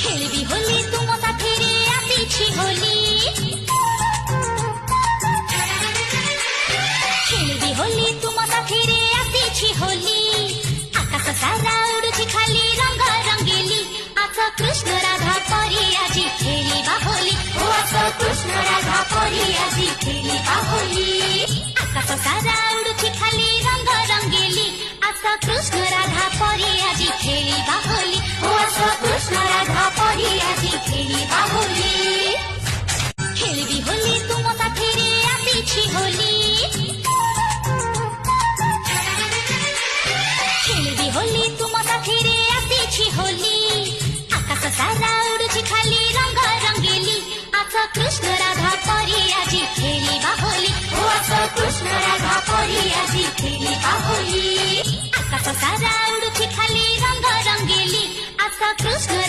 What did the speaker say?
खेलबी होली तुम साथीरे आसीछि होली खेलबी होली तुम साथीरे आसीछि होली आकाश सारा उड़ुछि खाली रंग रंगेली आस कृष्ण राधा परी आजी खेलिबा होली ओ आस कृष्ण राधा परी आजी खेलिबा होली आकाश सारा उड़ुछि खाली रंग रंगेली आस कृष्ण राधा परी आजी खेलिबा होली ओ आस कृष्ण राधा परी आजी खेलिबा होली खेलबी होली तुम साथीरे आसीछि होली खेलबी होली तुम साथीरे आसीछि होली आकाश सारा उड़ुछि खाली रंग रंगेली आस कृष्ण राधा परी आजी खेलिबा होली ओ आस कृष्ण राधा परी आजी खेलिबा होली आकाश सारा उड़ुछि खाली रंग रंगेली आस कृष्ण